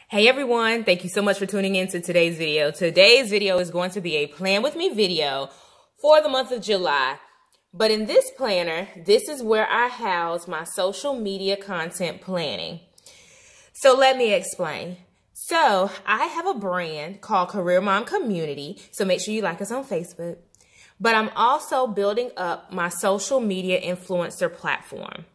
Hey everyone, thank you so much for tuning in to today's video. Today's video is going to be a plan with me video for the month of July. But in this planner, this is where I house my social media content planning. So let me explain. So I have a brand called Career Mom Community. So make sure you like us on Facebook. But I'm also building up my social media influencer platform.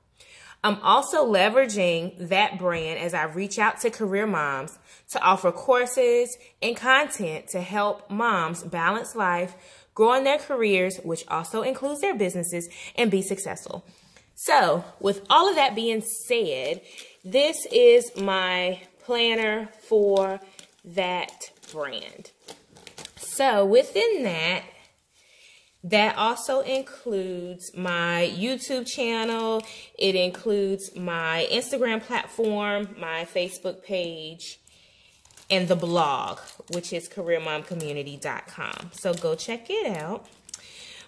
I'm also leveraging that brand as I reach out to career moms to offer courses and content to help moms balance life, grow in their careers, which also includes their businesses, and be successful. So with all of that being said, this is my planner for that brand. So within that also includes my YouTube channel. It includes my Instagram platform, my Facebook page, and the blog, which is careermomcommunity.com. So go check it out.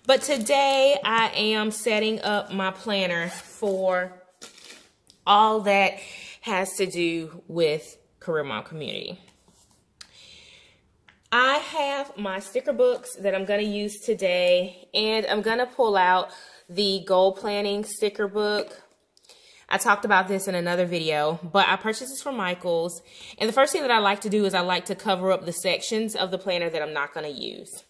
But today I am setting up my planner for all that has to do with Career Mom Community. I have my sticker books that I'm going to use today, and I'm going to pull out the goal planning sticker book. I talked about this in another video, but I purchased this from Michael's, and the first thing that I like to do is I like to cover up the sections of the planner that I'm not going to use.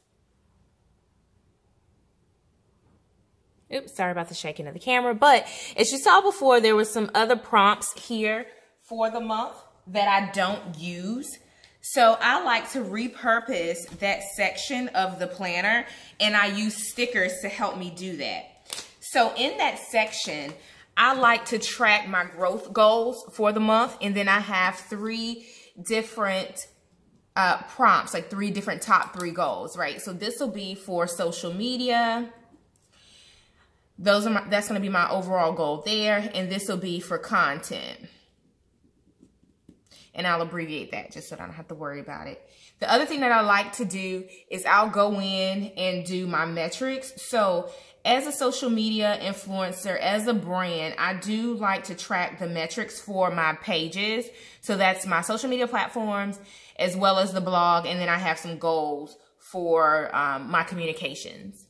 Oops, sorry about the shaking of the camera, but as you saw before, there were some other prompts here for the month that I don't use. So I like to repurpose that section of the planner, and I use stickers to help me do that. So in that section, I like to track my growth goals for the month, and then I have three different prompts, like three different top 3 goals, right? So this will be for social media. That's going to be my overall goal there, and this will be for content. And I'll abbreviate that just so that I don't have to worry about it. The other thing that I like to do is I'll go in and do my metrics. So as a social media influencer, as a brand, I do like to track the metrics for my pages. So that's my social media platforms as well as the blog. And then I have some goals for my communications.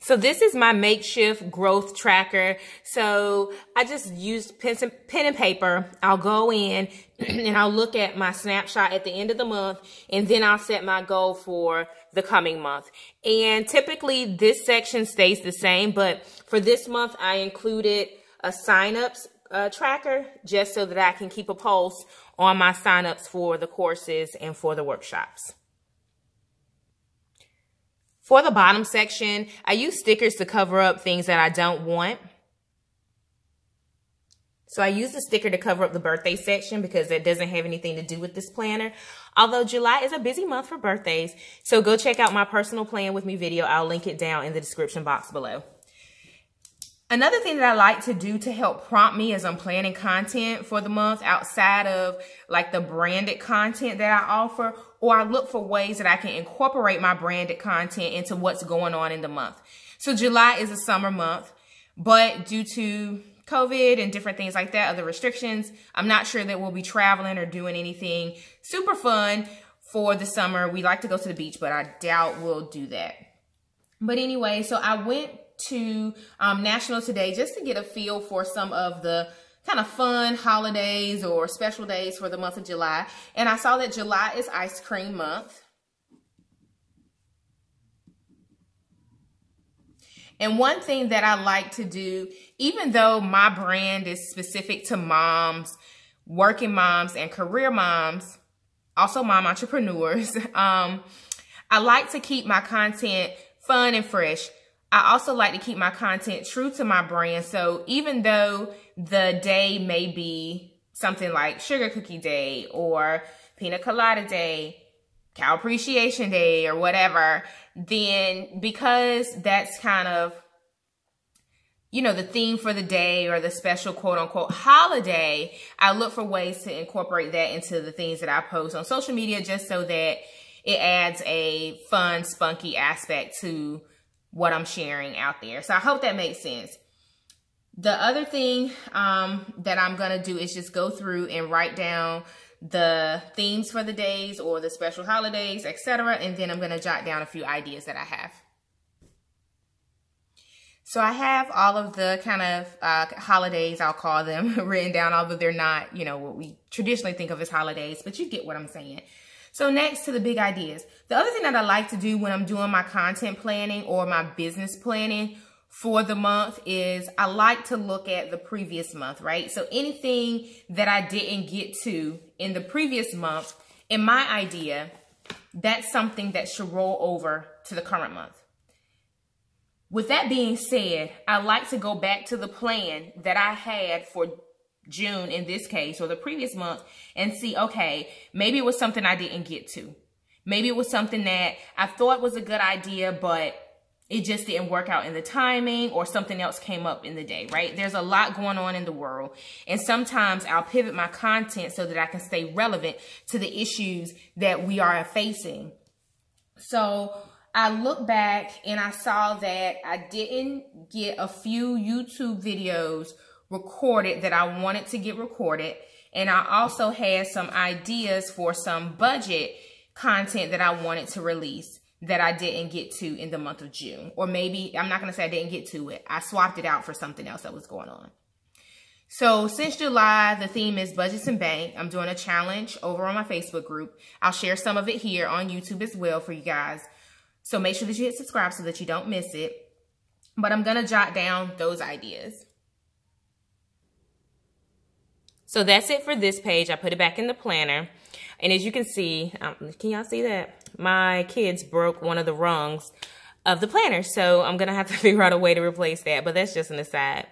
So this is my makeshift growth tracker. So I just used pen and paper. I'll go in and I'll look at my snapshot at the end of the month, and then I'll set my goal for the coming month. And typically this section stays the same, but for this month I included a signups tracker just so that I can keep a pulse on my signups for the courses and for the workshops. For the bottom section, I use stickers to cover up things that I don't want. So I use the sticker to cover up the birthday section because it doesn't have anything to do with this planner. Although July is a busy month for birthdays, so go check out my personal plan with me video. I'll link it down in the description box below. Another thing that I like to do to help prompt me as I'm planning content for the month outside of like the branded content that I offer, or I look for ways that I can incorporate my branded content into what's going on in the month. So July is a summer month, but due to COVID and different things like that, other restrictions, I'm not sure that we'll be traveling or doing anything super fun for the summer. We like to go to the beach, but I doubt we'll do that. But anyway, so I went to National Today just to get a feel for some of the kind of fun holidays or special days for the month of July. And I saw that July is ice cream month. And one thing that I like to do, even though my brand is specific to moms, working moms, and career moms, also mom entrepreneurs, I like to keep my content fun and fresh. I also like to keep my content true to my brand. So even though the day may be something like Sugar Cookie Day or Pina Colada Day, Cow Appreciation Day or whatever, then because that's kind of, you know, the theme for the day or the special quote unquote holiday, I look for ways to incorporate that into the things that I post on social media just so that it adds a fun, spunky aspect to what I'm sharing out there. So I hope that makes sense. The other thing that I'm going to do is just go through and write down the themes for the days or the special holidays, etc. And then I'm going to jot down a few ideas that I have. So I have all of the kind of holidays, I'll call them, written down, although they're not, you know, what we traditionally think of as holidays, but you get what I'm saying. So next to the big ideas. The other thing that I like to do when I'm doing my content planning or my business planning for the month is I like to look at the previous month, right? So anything that I didn't get to in the previous month, in my idea, that's something that should roll over to the current month. With that being said, I like to go back to the plan that I had for June in this case, or the previous month, and see, okay, maybe it was something I didn't get to. Maybe it was something that I thought was a good idea, but it just didn't work out in the timing, or something else came up in the day, right? There's a lot going on in the world. And sometimes I'll pivot my content so that I can stay relevant to the issues that we are facing. So I look back and I saw that I didn't get a few YouTube videos recorded that I wanted to get recorded. And I also had some ideas for some budget content that I wanted to release that I didn't get to in the month of June. Or maybe, I'm not going to say I didn't get to it. I swapped it out for something else that was going on. So since July, the theme is budgets and bank. I'm doing a challenge over on my Facebook group. I'll share some of it here on YouTube as well for you guys. So make sure that you hit subscribe so that you don't miss it. But I'm going to jot down those ideas. So that's it for this page. I put it back in the planner. And as you can see, can y'all see that? My kids broke one of the rungs of the planner. So I'm going to have to figure out a way to replace that. But that's just an aside.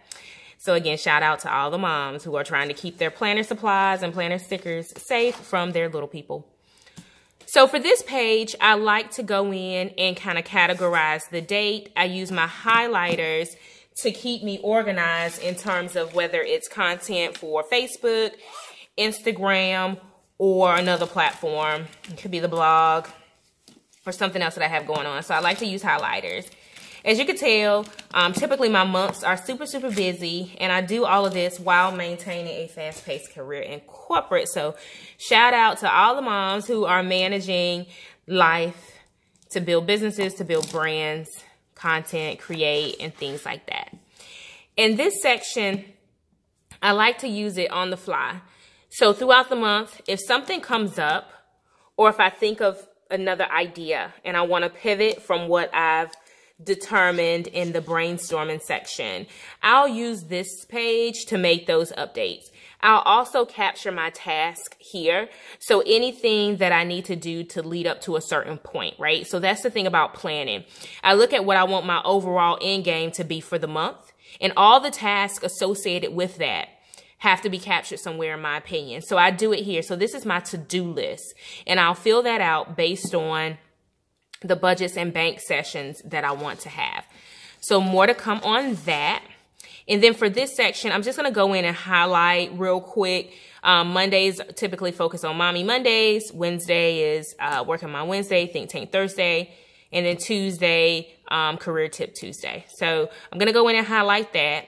So again, shout out to all the moms who are trying to keep their planner supplies and planner stickers safe from their little people. So for this page, I like to go in and kind of categorize the date. I use my highlighters to keep me organized in terms of whether it's content for Facebook, Instagram, or another platform. It could be the blog or something else that I have going on. So I like to use highlighters. As you can tell, typically my months are super, super busy, and I do all of this while maintaining a fast-paced career in corporate. So shout out to all the moms who are managing life to build businesses, to build brands, content, create, and things like that. In this section, I like to use it on the fly. So throughout the month, if something comes up, or if I think of another idea and I want to pivot from what I've determined in the brainstorming section, I'll use this page to make those updates. I'll also capture my task here. So anything that I need to do to lead up to a certain point, right? So that's the thing about planning. I look at what I want my overall end game to be for the month, and all the tasks associated with that have to be captured somewhere, in my opinion. So I do it here. So this is my to-do list, and I'll fill that out based on the budgets and bank sessions that I want to have. So more to come on that. And then for this section, I'm just going to go in and highlight real quick. Mondays typically focus on Mommy Mondays. Wednesday is Working My Wednesday, Think Tank Thursday. And then Tuesday, Career Tip Tuesday. So I'm going to go in and highlight that.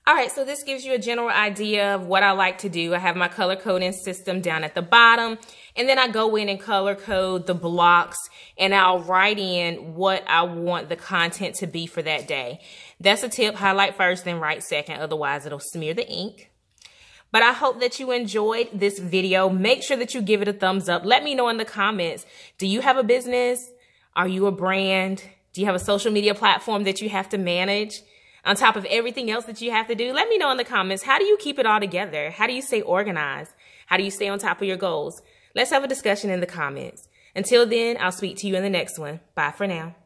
All right, so this gives you a general idea of what I like to do. I have my color coding system down at the bottom, and then I go in and color code the blocks, and I'll write in what I want the content to be for that day. That's a tip: highlight first, then write second, otherwise it'll smear the ink. But I hope that you enjoyed this video. Make sure that you give it a thumbs up. Let me know in the comments, do you have a business? Are you a brand? Do you have a social media platform that you have to manage? On top of everything else that you have to do, let me know in the comments, how do you keep it all together? How do you stay organized? How do you stay on top of your goals? Let's have a discussion in the comments. Until then, I'll speak to you in the next one. Bye for now.